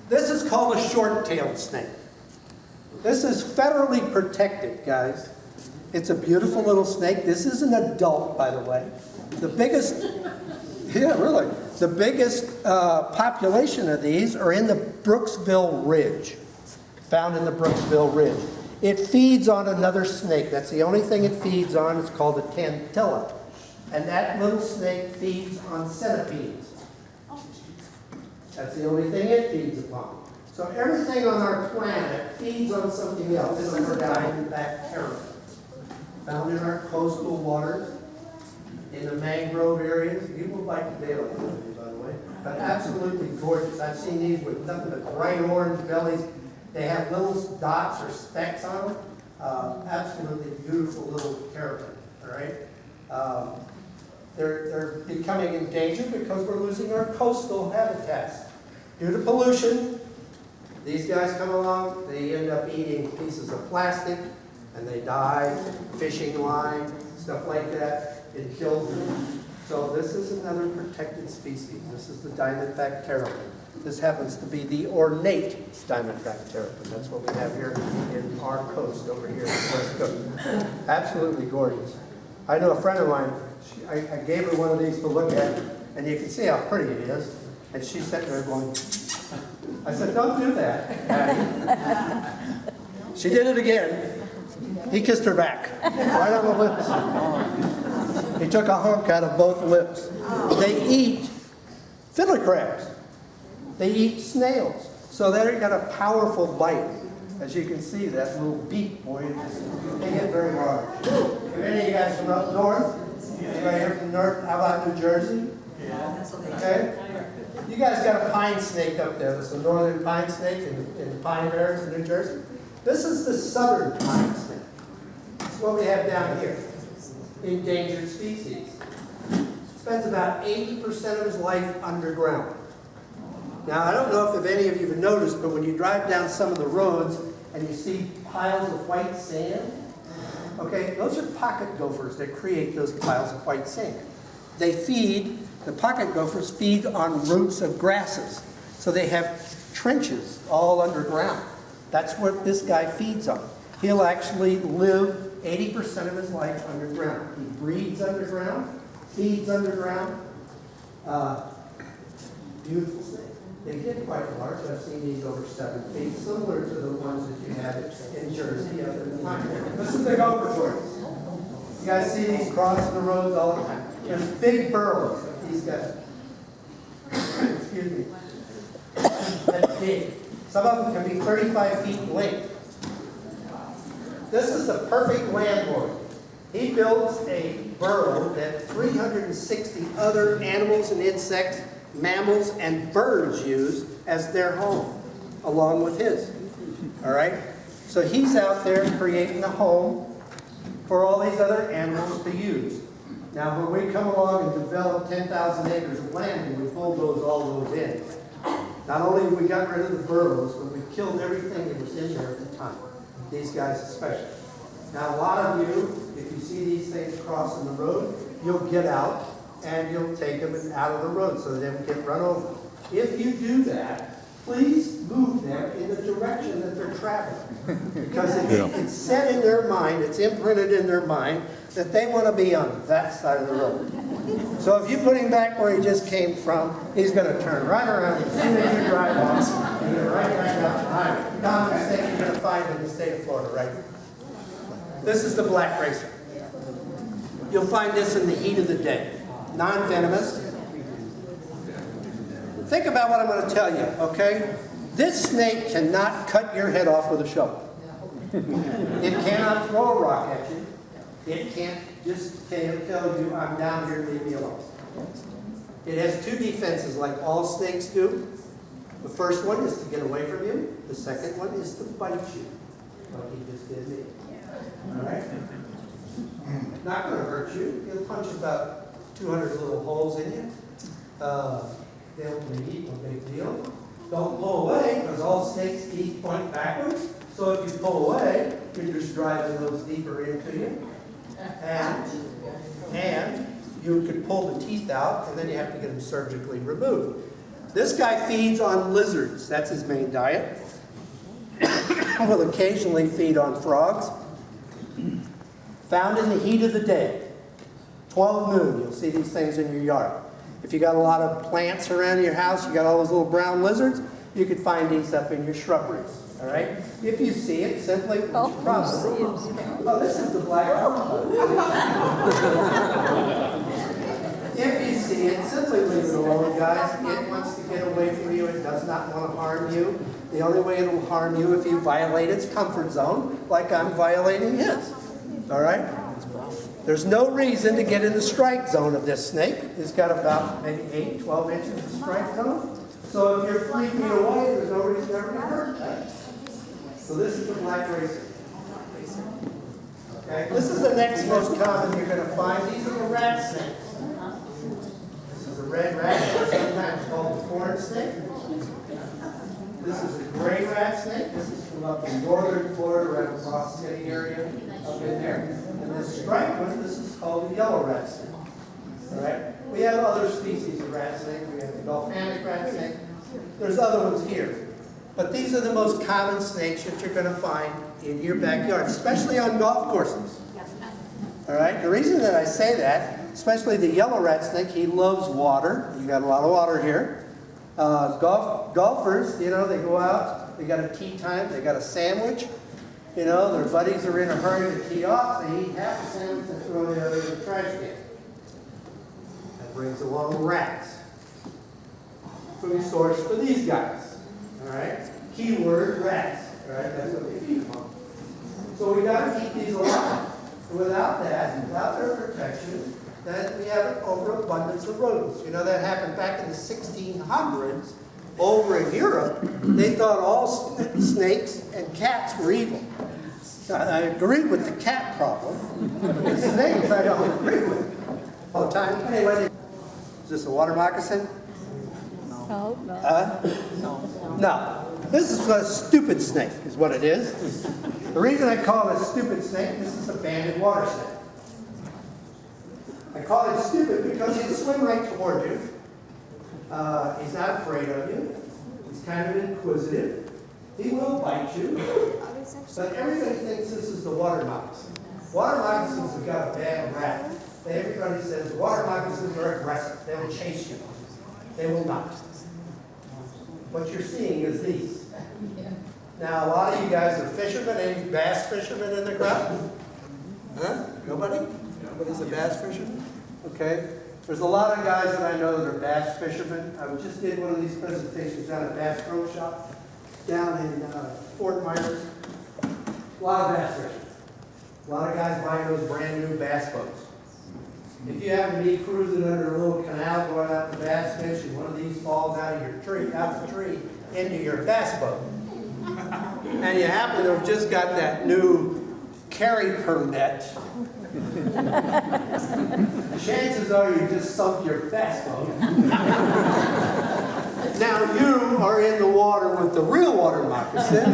This is called a short-tailed snake. This is federally protected, guys. It's a beautiful little snake. This is an adult, by the way. The biggest, yeah, really, the biggest population of these are in the Brooksville Ridge, found in the Brooksville Ridge. It feeds on another snake. That's the only thing it feeds on. It's called a tantella. And that little snake feeds on centipedes. That's the only thing it feeds upon. So everything on our planet feeds on something else. This is a diamondback terror. Found in our coastal waters, in the mangrove areas. You will like the Bailey, by the way. But absolutely gorgeous. I've seen these with nothing but bright orange bellies. They have little dots or specks on them. Absolutely beautiful little terrapin. All right. They're becoming endangered because we're losing our coastal habitats. Due to pollution, these guys come along, they end up eating pieces of plastic, and they die, fishing line, stuff like that. It kills them. So this is another protected species. This is the diamondback terrapin. This happens to be the ornate diamondback terrapin. That's what we have here in our coast over here on the West Coast. Absolutely gorgeous. I know a friend of mine, I gave her one of these to look at, and you can see how pretty it is. And she's sitting there going, I said, don't do that, Patty. She did it again. He kissed her back, right on the lips. He took a hunk out of both lips. They eat fiddler crabs. They eat snails. So they've got a powerful bite. As you can see, that little beak, boy, they get very large. Are any of you guys from up north? Anybody here from north? How about New Jersey? Yeah. Okay. You guys got a pine snake up there. There's a northern pine snake in the pine barrens in New Jersey. This is the southern pine snake. That's what we have down here. Endangered species. Spends about 80% of his life underground. Now, I don't know if any of you have noticed, but when you drive down some of the roads and you see piles of white sand, okay, those are pocket gophers that create those piles of white sand. They feed, the pocket gophers feed on roots of grasses. So they have trenches all underground. That's what this guy feeds on. He'll actually live 80% of his life underground. He breeds underground, feeds underground. Beautiful snake. They get quite large. I've seen these over 7 feet, similar to the ones that you have in Jersey up in the pine. This is the gopher tortoise. You guys see these crossing the roads all the time. There's big burrows that these guys. Excuse me. That's big. Some of them can be 35 feet in length. This is the perfect landlord. He builds a burrow that 360 other animals and insects, mammals, and birds use as their home, along with his. All right? So he's out there creating a home for all these other animals to use. Now, when we come along and develop 10,000 acres of land and we bulldoze all those in, not only have we got rid of the burrows, but we killed everything that was in there at the time. These guys especially. Now, a lot of you, if you see these things crossing the road, you'll get out and you'll take them out of the road so they don't get run over. If you do that, please move them in the direction that they're traveling. Because it's set in their mind, it's imprinted in their mind that they want to be on that side of the road. So if you put him back where he just came from, he's going to turn right around as soon as you drive off and you're right back up the highway. Common mistake you're going to find in the state of Florida, right? This is the black racer. You'll find this in the heat of the day. Non-venomous. Think about what I'm going to tell you, okay? This snake cannot cut your head off with a shovel. It cannot throw a rock at you. It can't just tell you, I'm down here, leave me alone. It has 2 defenses like all snakes do. The first one is to get away from you. The second one is to bite you, like he just did me. All right? Not going to hurt you. He'll punch about 200 little holes in you. They'll bleed, no big deal. Don't pull away, because all snakes' teeth point backwards. So if you pull away, you're just driving those deeper into you. And you could pull the teeth out, and then you have to get them surgically removed. This guy feeds on lizards. That's his main diet. Will occasionally feed on frogs. Found in the heat of the day. 12 noon, you'll see these things in your yard. If you got a lot of plants around your house, you got all those little brown lizards, you could find these up in your shrubberies. All right? If you see it, simply oh, this is the black If you see it, simply leave it alone, guys. It wants to get away from you. It does not want to harm you. The only way it will harm you if you violate its comfort zone, like I'm violating his. All right? There's no reason to get in the strike zone of this snake. It's got about maybe 8, 12 inches of strike zone. So if you're 3 feet away, there's no reason to ever get hurt. Right? So this is the black racer. Okay? This is the next most common you're going to find. These are the rat snakes. This is a red rat, or sometimes called the corn snake. This is a gray rat snake. This is from up in northern Florida, right across the city area, up in there. And this striped one, this is called the yellow rat snake. All right? We have other species of rat snake. We have the volcanic rat snake. There's other ones here. But these are the most common snakes that you're going to find in your backyard, especially on golf courses. All right? The reason that I say that, especially the yellow rat snake, he loves water. You got a lot of water here. Golfers, you know, they go out, they got a tea time, they got a sandwich. You know, their buddies are in a hurry to tee off. They eat half the sandwich and throw the other in the trash can. That brings along rats. Food source for these guys. All right? Keyword rats. All right? That's what they feed them on. So we got to keep these alive. And without that, without their protection, then we have an overabundance of rodents. You know, that happened back in the 1600s over in Europe. They thought all snakes and cats were evil. I agree with the cat problem. The snakes I don't agree with all the time. Anyway, is this a water moccasin? No. No. This is a stupid snake, is what it is. The reason I call it a stupid snake, this is a banded water snake. I call it stupid because he'll swim right toward you. He's not afraid of you. He's kind of inquisitive. He will bite you. But everybody thinks this is the water moccasin. Water moccasins have got a bad rap. Everybody says water moccasins are aggressive. They will chase you. They will not. What you're seeing is these. Now, a lot of you guys are fishermen. Any bass fishermen in the crowd? Huh? Nobody? Nobody's a bass fisherman? Okay. There's a lot of guys that I know that are bass fishermen. I just did one of these presentations down at Bass Pro Shop down in Fort Myers. A lot of bass fishermen. A lot of guys buying those brand new bass boats. If you happen to be cruising under a little canal going out to bass fish and one of these falls out of your tree, out the tree, into your bass boat, and you happen to have just got that new carry permit, chances are you just sunk your bass boat. Now you are in the water with the real water moccasin,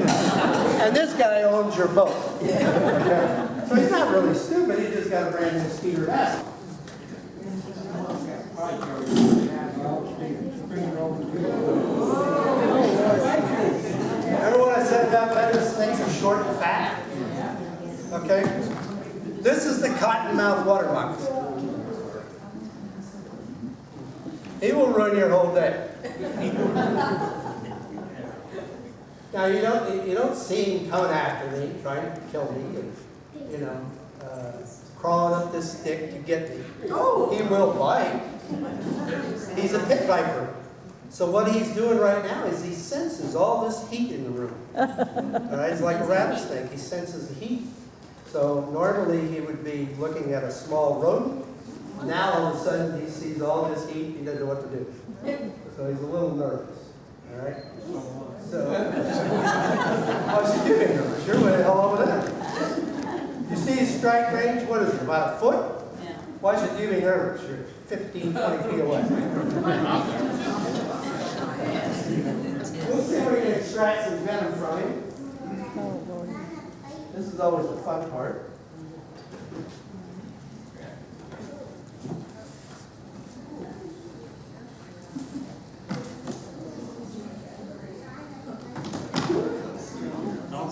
and this guy owns your boat. Okay? So he's not really stupid, he just got a brand new Skeeter bass. Remember what I said about venomous snakes are short and fat? Okay? This is the cottonmouth water moccasin. He will ruin your whole day. Now you don't see him coming after me, trying to kill me, and, crawling up this stick to get me. Oh, he will bite. He's a pit viper. So what he's doing right now is he senses all this heat in the room. All right, it's like a rattlesnake. He senses the heat. So normally he would be looking at a small rodent. Now all of a sudden he sees all this heat. He doesn't know what to do. So he's a little nervous. All right. So how's he doing nervous? You're way all over that. You see his strike range? What is it? About a foot? Yeah. Why should you be nervous? You're 15, 20 feet away. We'll see if we can extract some venom from him. This is always the fun part.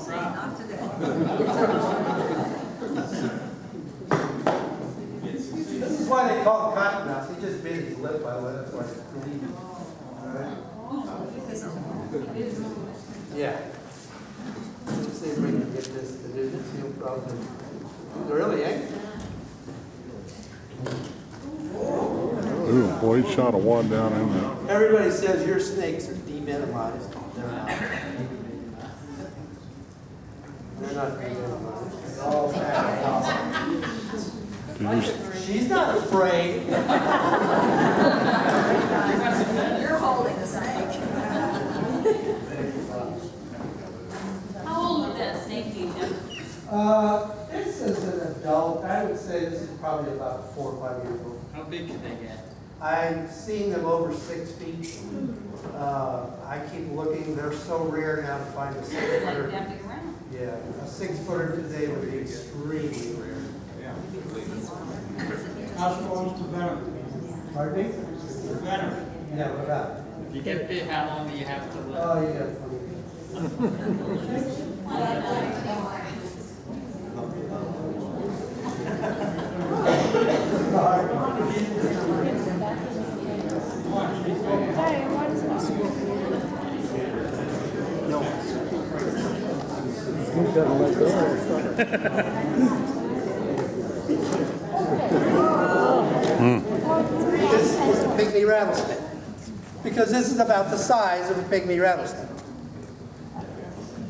Not today. This is why they call him Cottonmouth. He just bit his lip by the way. That's why it's bleeding. All right. Yeah. Let's see if we can get this to do this. He'll probably. Really, eh? Ooh, boy, he shot a wad down in there. Everybody says your snakes are devenomized. They're not. They're not devenomized. They're all bad. She's not afraid. You're holding the snake. How old is that snake, Jim? This is an adult. I would say this is probably about 4 or 5 years old. How big can they get? I've seen them over 6 feet. I keep looking. They're so rare now to find a 6-footer. Yeah, a 6-footer today would be extremely rare. How strong is the venom? Pardon me? The venom. Yeah, what about it? If you get bit, how long do you have to live? Oh, yeah. This is a pygmy rattlesnake. Because this is about the size of a pygmy rattlesnake.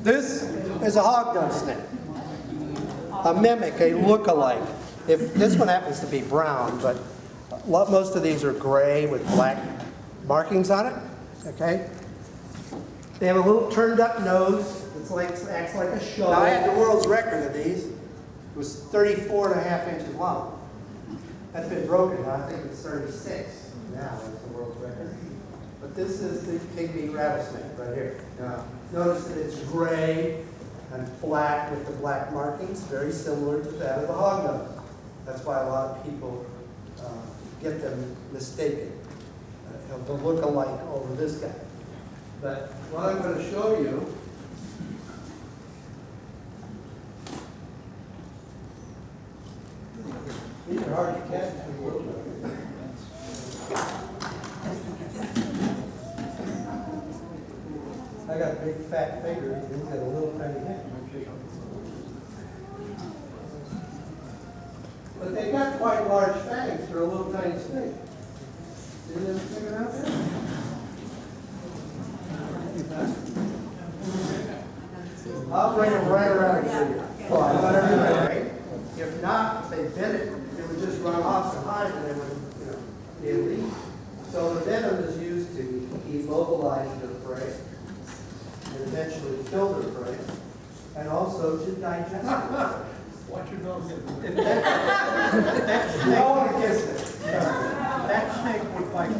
This is a hognose snake. A mimic, a look-alike. If this one happens to be brown, but most of these are gray with black markings on it. Okay? They have a little turned up nose. It's like acts like a shovel. Now, I had the world's record of these. It was 34.5 inches long. That's been broken. Now I think it's 36 now. It's the world's record. But this is the pygmy rattlesnake right here. Now, notice that it's gray and black with the black markings, very similar to that of the hognose. That's why a lot of people get them mistaken. The look-alike over this guy. But what I'm going to show you these are hard to catch. I got big fat fingers, and he's got a little tiny head. But they got quite large fangs for a little tiny snake. See them sticking out there? I'll bring them right around to you. Oh, I thought everybody right? If not, if they bit it, it would just run off and hide, and they would, be illegal. So the venom is used to immobilize their prey, and eventually kill their prey, and also to digest it. Watch your nose. If that snake, I want to kiss it. That snake would bite. You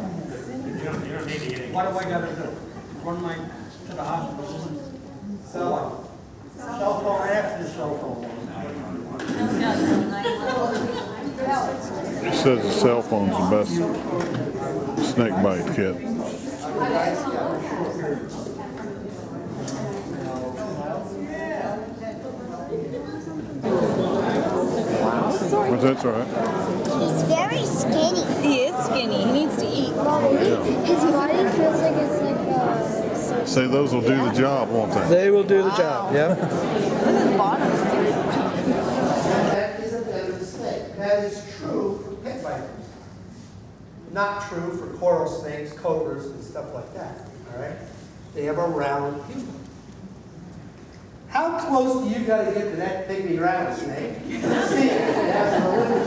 don't need anything. What do I gotta do? Run my to the hospital? Cell phone after the cell phone. He says the cell phone's the best snake bite kit. But that's all right. He's very skinny. He is skinny. He needs to eat. His body feels like it's like Say those will do the job, won't they? They will do the job, yeah. Look at his bottom. That is a venomous snake. That is true for pit vipers. Not true for coral snakes, cobras, and stuff like that. All right? They have a round pupil. How close do you got to get to that pygmy rattlesnake to see it? It has a little.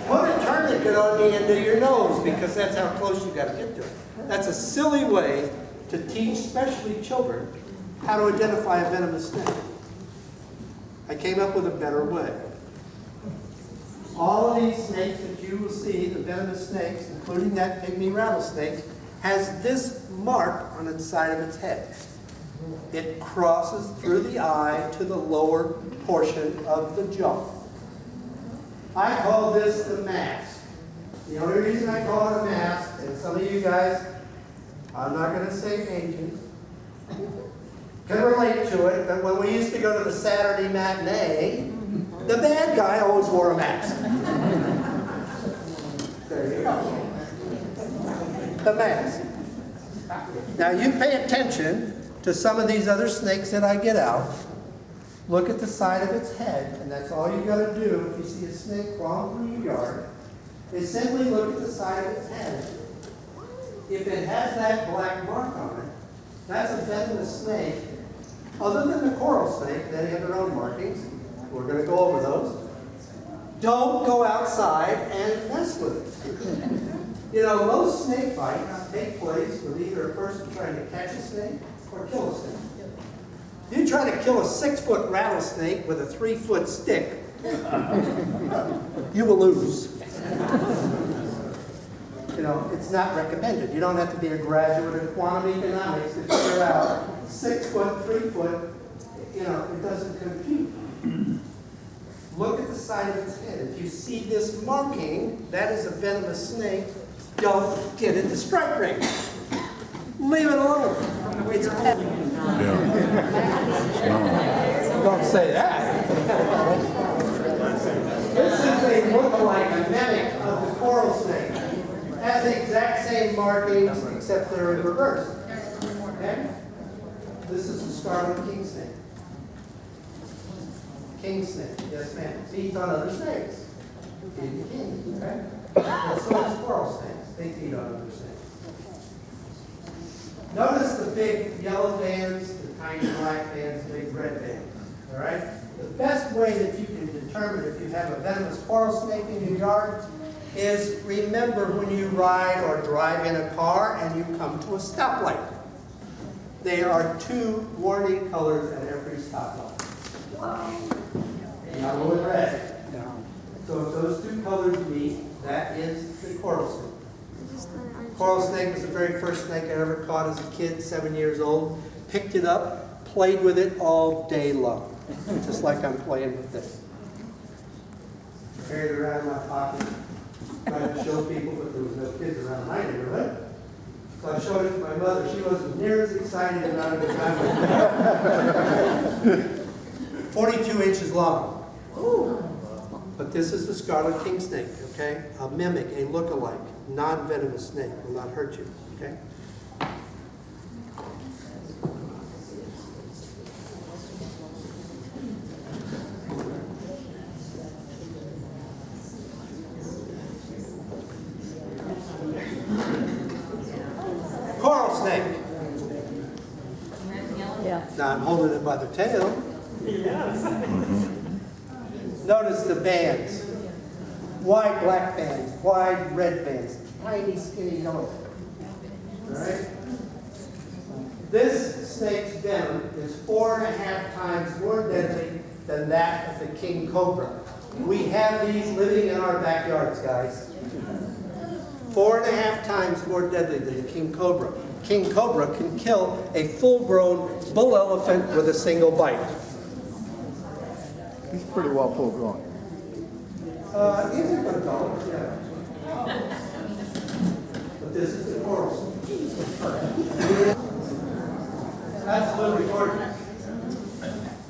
Put a tourniquet on the end of your nose because that's how close you got to get to it. That's a silly way to teach, especially children, how to identify a venomous snake. I came up with a better way. All of these snakes that you will see, the venomous snakes, including that pygmy rattlesnake, has this mark on the side of its head. It crosses through the eye to the lower portion of the jaw. I call this the mask. The only reason I call it a mask, and some of you guys, I'm not going to say agents, can relate to it, but when we used to go to the Saturday matinee, the bad guy always wore a mask. There you go. The mask. Now you pay attention to some of these other snakes that I get out. Look at the side of its head, and that's all you got to do if you see a snake crawling through your yard, is simply look at the side of its head. If it has that black mark on it, that's a venomous snake. Other than the coral snake, they have their own markings. We're going to go over those. Don't go outside and mess with it. You know, most snake bites take place with either a person trying to catch a snake or kill a snake. You try to kill a 6-foot rattlesnake with a 3-foot stick, you will lose. You know, it's not recommended. You don't have to be a graduate of quantum economics to figure out 6 foot, 3 foot, you know, it doesn't compute. Look at the side of its head. If you see this marking, that is a venomous snake. Don't get in the strike range. Leave it alone. It's Don't say that. This is a look-alike, a mimic of the coral snake. It has the exact same markings, except they're in reverse. Okay? This is the Scarlet Kingston. King snake, yes ma'am. Feeds on other snakes. Feed the king, okay? And so does coral snakes. They feed on other snakes. Notice the big yellow bands, the tiny black bands, the big red bands. All right? The best way that you can determine if you have a venomous coral snake in your yard is remember when you ride or drive in a car and you come to a stoplight. There are 2 warning colors at every stoplight. Yellow and red. So if those 2 colors meet, that is the coral snake. Coral snake was the very first snake I ever caught as a kid, 7 years old. Picked it up, played with it all day long, just like I'm playing with this. Carried it around in my pocket, tried to show people, but there was no kids around my neighborhood. So I showed it to my mother. She wasn't near as excited about it as I was. 42 inches long. But this is the Scarlet King snake, okay? A mimic, a look-alike, non-venomous snake. Will not hurt you, okay? Coral snake. Yeah. Now I'm holding it by the tail. Notice the bands. Wide black bands, wide red bands, tiny skinny yellow. All right? This snake's venom is 4.5 times more deadly than that of the king cobra. We have these living in our backyards, guys. 4.5 times more deadly than the king cobra. King cobra can kill a full-grown bull elephant with a single bite. He's pretty well full grown. He's a good dog, yeah. But this is the coral snake. Absolutely gorgeous.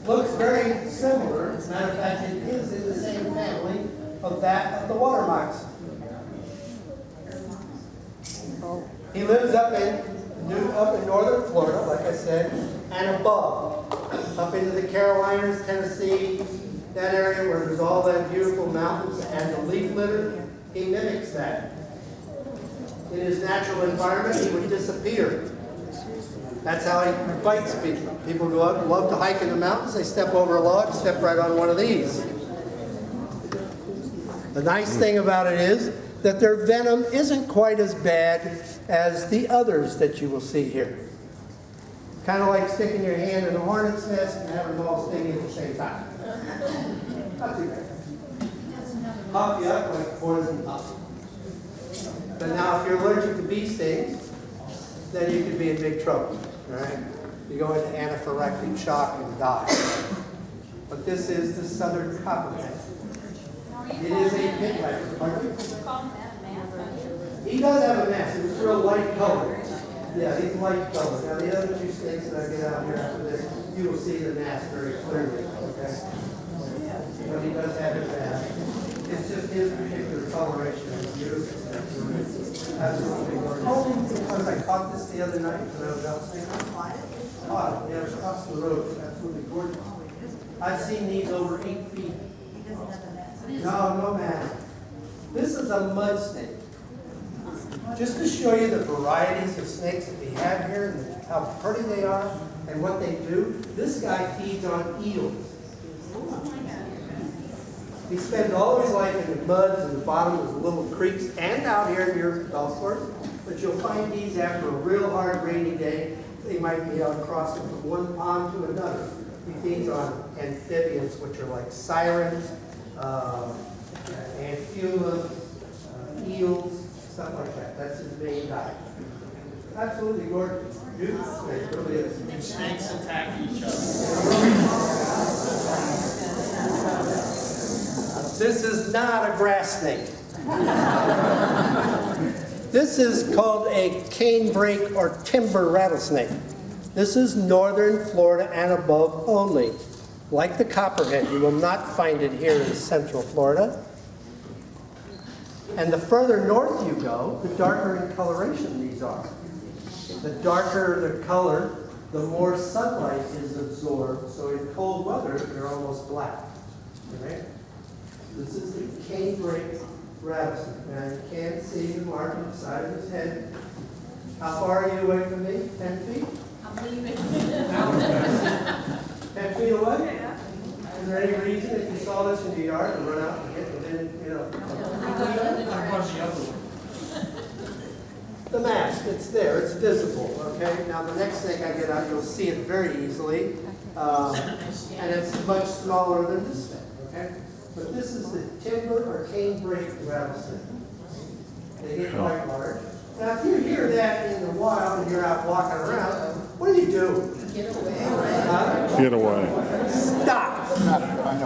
Looks very similar. As a matter of fact, it is in the same family of that of the water moccasin. He lives up in northern Florida, like I said, and above, up into the Carolinas, Tennessee, that area where there's all that beautiful mountains and the leaf litter. He mimics that. In his natural environment, he would disappear. That's how he bites people. People go out and love to hike in the mountains. They step over a log, step right on one of these. The nice thing about it is that their venom isn't quite as bad as the others that you will see here. Kind of like sticking your hand in a hornet's nest and having them all stinging at the same time. Not too bad. Pop you up like poison up. But now if you're allergic to bee stings, then you could be in big trouble. All right? You go into anaphylactic shock and die. But this is the southern copperhead. It is a pit viper. Pardon? He does have a mask. It's real light color. Yeah, these light colors. Now, the other two snakes that I get out here after this, you will see the mask very clearly, okay? But he does have his mask. It's just his particular coloration is beautiful. Absolutely gorgeous. Only because I caught this the other night when I was out snaking. Caught it, yeah, across the road. It's absolutely gorgeous. I've seen these over 8 feet. No mask. This is a mud snake. Just to show you the varieties of snakes that we have here and how pretty they are and what they do, this guy feeds on eels. He spends all his life in the muds and the bottom of the little creeks and out here near the golf course, but you'll find these after a real hard rainy day. They might be out crossing from one pond to another. He feeds on amphibians, which are like sirens, amphila, eels, stuff like that. That's his main diet. Absolutely gorgeous. Beautiful snake, it really is. And snakes attack each other. This is not a grass snake. This is called a canebrake or timber rattlesnake. This is northern Florida and above only. Like the copperhead, you will not find it here in central Florida. And the further north you go, the darker in coloration these are. The darker the color, the more sunlight is absorbed. So in cold weather, they're almost black. Okay? This is the canebrake rattlesnake. Now you can't see the mark on the side of his head. How far are you away from me? 10 feet? I'm leaving. 10 feet away? Is there any reason if you saw this in your yard to run out and get within, The mask, it's there, it's visible, okay? Now the next snake I get out, you'll see it very easily. And it's much smaller than this snake, okay? But this is the timber or canebrake rattlesnake. They get quite large. Now if you hear that in the wild and you're out walking around, what do you do? Get away. Get away. Stop.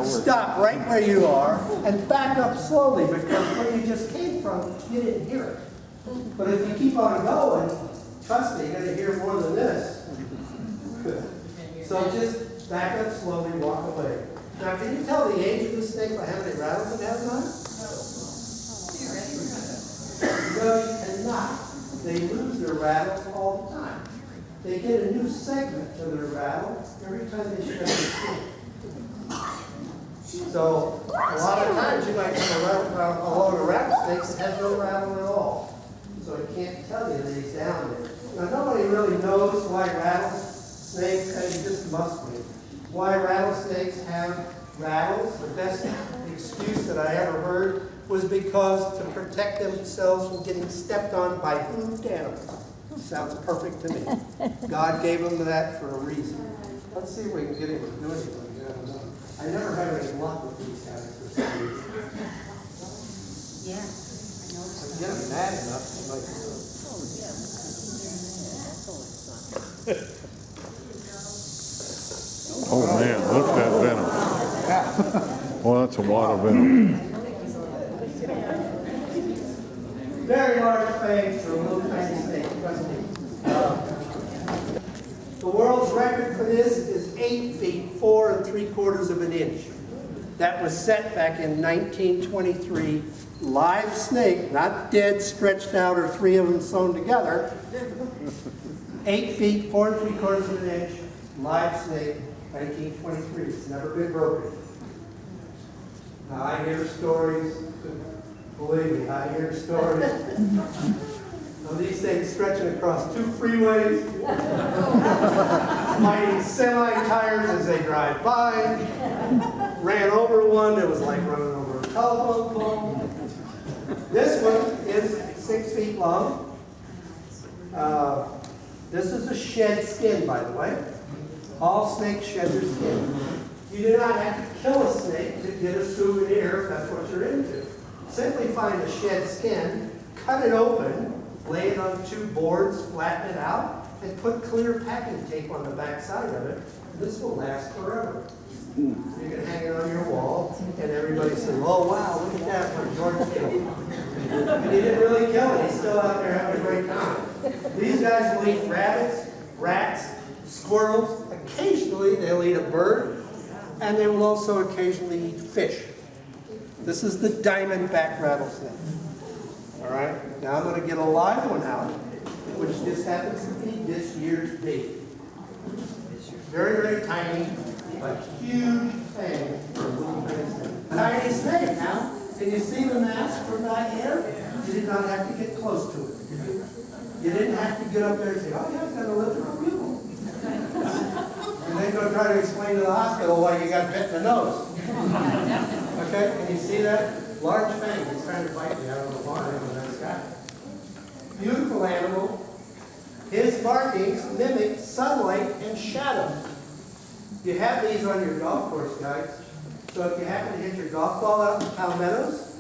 Stop right where you are and back up slowly because where you just came from, you didn't hear it. But if you keep on going, trust me, you're going to hear more than this. So just back up slowly, walk away. Now, can you tell the age of the snake by how many rattles it has on it? No, you cannot. They lose their rattles all the time. They get a new segment to their rattle every time they shred their skin. So, a lot of times you might come along a rattlesnake that has no rattle at all. So it can't tell you that he's down there. Now, nobody really knows why rattlesnakes, and you just must be, why rattlesnakes have rattles. The best excuse that I ever heard was because to protect themselves from getting stepped on by hooved animals. Sounds perfect to me. God gave them that for a reason. Let's see if we can get him to do anything. I never have any luck with these guys for some reason. Yeah. If you get them mad enough, you might do it. Oh man, look at that venom. Well, that's a lot of venom. Very large fangs for a little tiny snake, trust me. The world's record for this is 8 feet, 4 3/4 of an inch. That was set back in 1923. Live snake, not dead, stretched out, or 3 of them sewn together. 8 feet, 4 3/4 of an inch, live snake, 1923. It's never been broken. Now I hear stories, believe me, I hear stories of these things stretching across 2 freeways, fighting semi-tires as they drive by, ran over one, it was like running over a telephone pole. This one is 6 feet long. This is a shed skin, by the way. All snakes shed their skin. You do not have to kill a snake to get a souvenir if that's what you're into. Simply find a shed skin, cut it open, lay it on 2 boards, flatten it out, and put clear packing tape on the back side of it. This will last forever. You can hang it on your wall, and everybody says, oh wow, look at that, what George killed. And he didn't really kill it, he's still out there having a great time. These guys will eat rabbits, rats, squirrels. Occasionally, they'll eat a bird, and they will also occasionally eat fish. This is the diamondback rattlesnake. All right, now I'm going to get a live one out, which just happens to be this year's baby. Very, very tiny, but huge thing for a little tiny snake. Tiny snake. Now, can you see the mask from back here? You did not have to get close to it. You didn't have to get up there and say, oh yeah, it's got a liver of people. And then go try to explain to the hospital why you got bit in the nose. Okay, can you see that? Large fang, he's trying to bite me out of the water in that sky. Beautiful animal. His markings mimic sunlight and shadow. You have these on your golf course, guys. So if you happen to hit your golf ball out in Palmettos,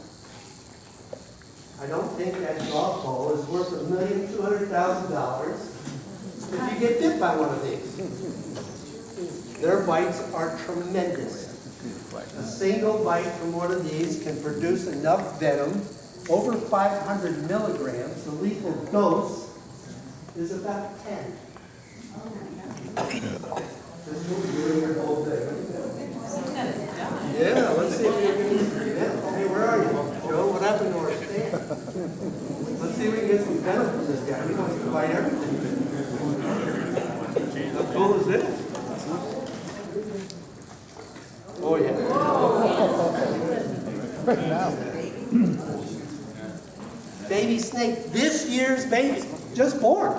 I don't think that golf ball is worth $1,200,000 if you get bit by one of these. Their bites are tremendous. A single bite from one of these can produce enough venom, over 500 milligrams. The lethal dose is about 10. This will be doing your whole thing. Yeah, let's see if we can get some venom. Hey, where are you, Joe? What happened to our stand? Let's see if we can get some venom from this guy. He wants to bite everything. How cool is this? Oh, yeah. Baby snake, this year's baby, just born.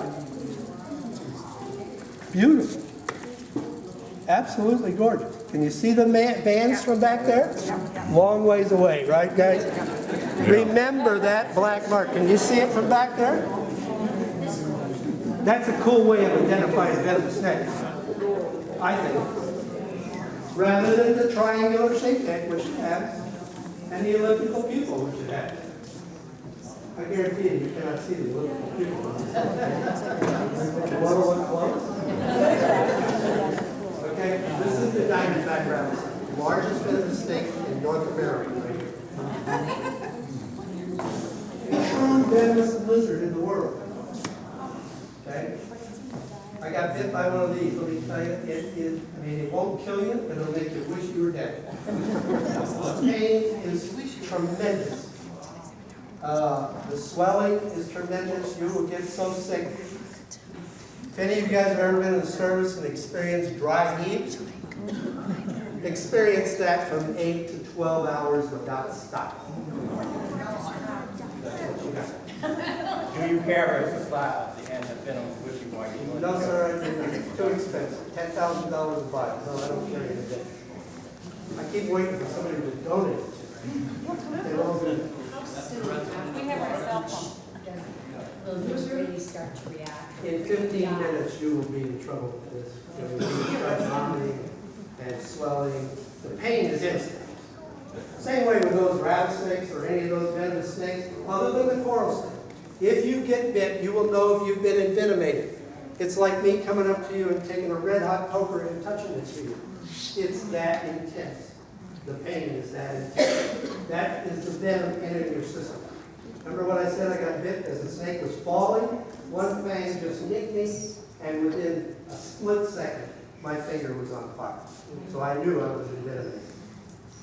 Beautiful. Absolutely gorgeous. Can you see the bands from back there? Long ways away, right, guys? Remember that black mark. Can you see it from back there? That's a cool way of identifying venomous snakes, I think. Rather than the triangular shape head, which it has, and the elliptical pupil, which it has. I guarantee you cannot see the elliptical pupil. You want to look close? Okay, this is the diamondback rattlesnake, largest venomous snake in North America. A true venomous lizard in the world. Okay? I got bit by one of these. Let me tell you, it won't kill you, but it'll make you wish you were dead. The pain is tremendous. The swelling is tremendous. You will get so sick. If any of you guys have ever been in the service and experienced dry heat, experience that from 8 to 12 hours without stop. Do you carry a supply and have been on with you while you No, sir, I didn't. It's too expensive. $10,000 a bottle. No, I don't carry it today. I keep waiting for somebody to donate it to me. They won't do it. We have our cell phone. Will this really start to react? In 15 minutes, you will be in trouble with this. You will start vomiting and swelling. The pain is instant. Same way with those rattlesnakes or any of those venomous snakes, other than the coral snake. If you get bit, you will know if you've been envenomated. It's like me coming up to you and taking a red hot poker and touching it to you. It's that intense. The pain is that intense. That is the venom entering your system. Remember what I said? I got bit as the snake was falling. One fang just nicked me, and within a split second, my finger was on fire. So I knew I was envenomated.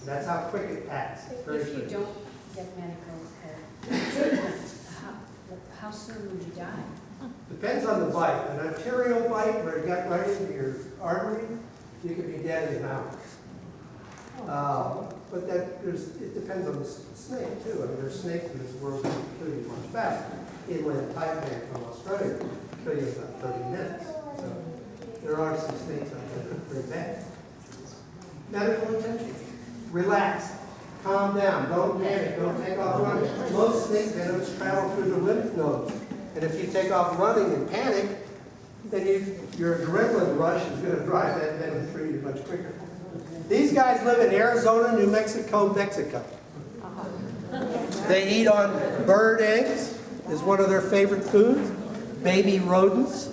That's how quick it acts. It's very If you quick. don't get medical treatment, how soon would you die? Depends on the bite. An arterial bite where it got right into your artery, you could be dead in an hour. But it depends on the snake too. I mean, there's snakes in this world that can kill you much faster. Inland taipan from Australia can kill you in about 30 minutes. So there are some snakes out there that are pretty bad. Medical attention. Relax. Calm down. Don't panic. Don't take off running. Most snake venoms travel through the lymph nodes. And if you take off running and panic, then your adrenaline rush is going to drive that venom through you much quicker. These guys live in Arizona, New Mexico, Mexico. They eat on bird eggs, is one of their favorite foods. Baby rodents.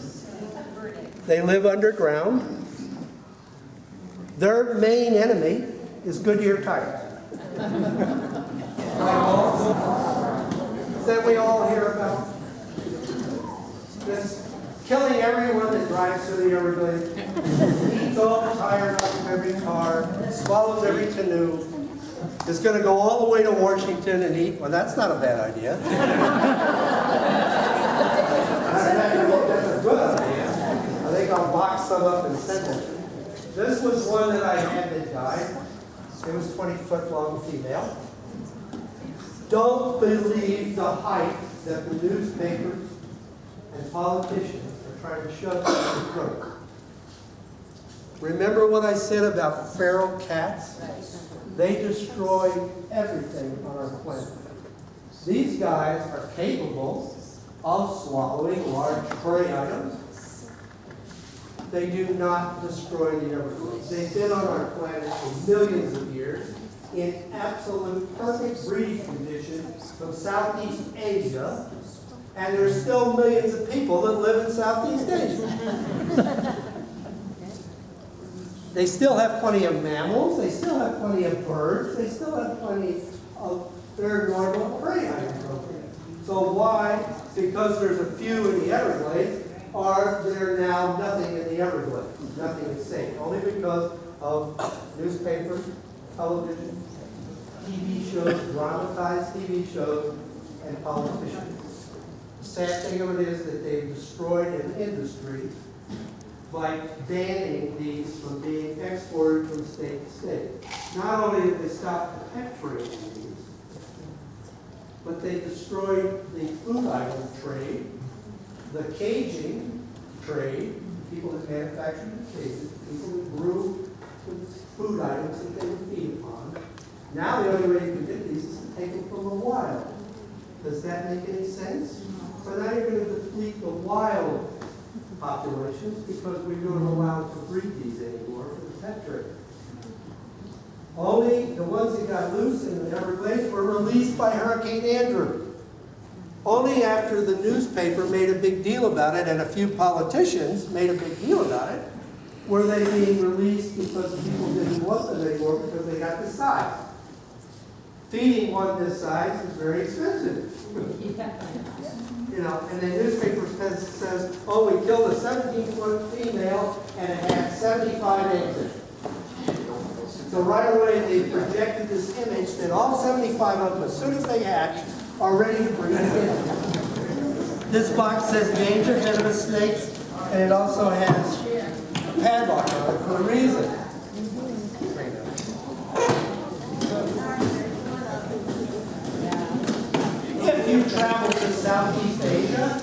They live underground. Their main enemy is Goodyear tires. That we all hear about. Just killing everyone that drives through the Everglades. Eats all the tires off of every car, swallows every canoe. Is going to go all the way to Washington and eat. Well, that's not a bad idea. That's a good idea. I think I'll box some up and send it. This was one that I had that died. It was 20-foot long female. Don't believe the hype that the newspapers and politicians are trying to shove down your throat. Remember what I said about feral cats? They destroy everything on our planet. These guys are capable of swallowing large prey items. They do not destroy the Everglades. They've been on our planet for millions of years in absolute perfect breeding conditions from Southeast Asia, and there's still millions of people that live in Southeast Asia. They still have plenty of mammals, they still have plenty of birds, they still have plenty of very normal prey items over there. So why, because there's a few in the Everglades, are there now nothing in the Everglades? Nothing is safe. Only because of newspapers, television, TV shows, dramatized TV shows, and politicians. The sad thing of it is that they've destroyed an industry by banning these from being exported from state to state. Not only did they stop the pet trade in these, but they destroyed the food item trade, the caging trade, people that manufactured the cages, people that grew the food items that they would feed upon. Now the only way you can get these is to take them from the wild. Does that make any sense? So now you're going to deplete the wild populations because we don't allow to breed these anymore for the pet trade. Only the ones that got loose in the Everglades were released by Hurricane Andrew. Only after the newspaper made a big deal about it and a few politicians made a big deal about it were they being released because people didn't want them anymore because they got the size. Feeding one this size is very expensive. You know, and the newspaper says, oh, we killed a 17-foot female and it had 75 eggs in it. So right away they projected this image that all 75 of them, as soon as they hatch, are ready to bring it in. This box says danger, venomous snakes, and it also has a padlock on it for a reason. If you travel to Southeast Asia,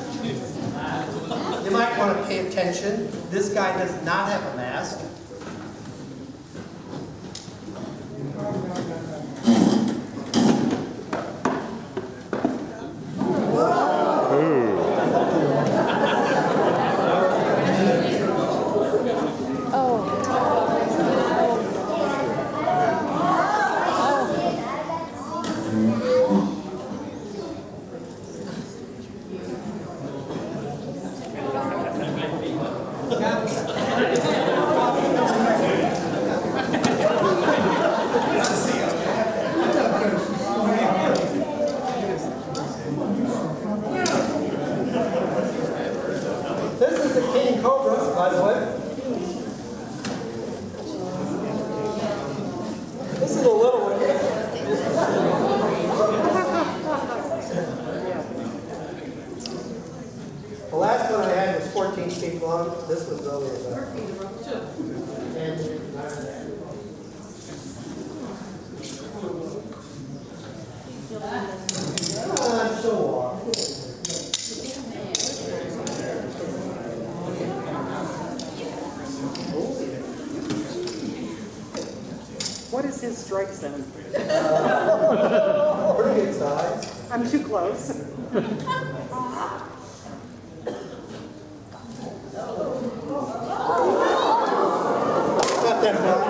you might want to pay attention. This guy does not have a mask. What is his strike zone? Pretty good size. I'm too close. Not that bad.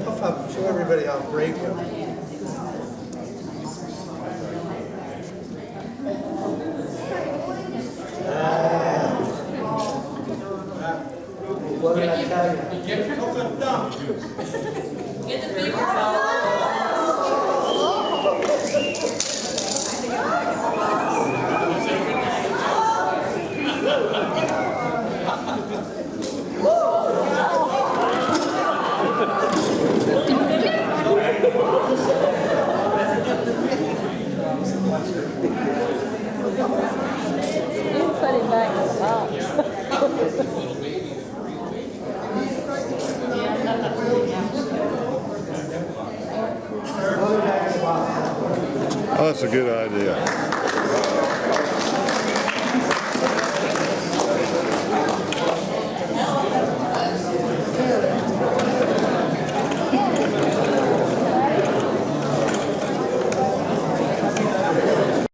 Puff up, show everybody how brave you are. Get the coconut dump. Get the paper towel. You put it back in the box. Oh, that's a good idea.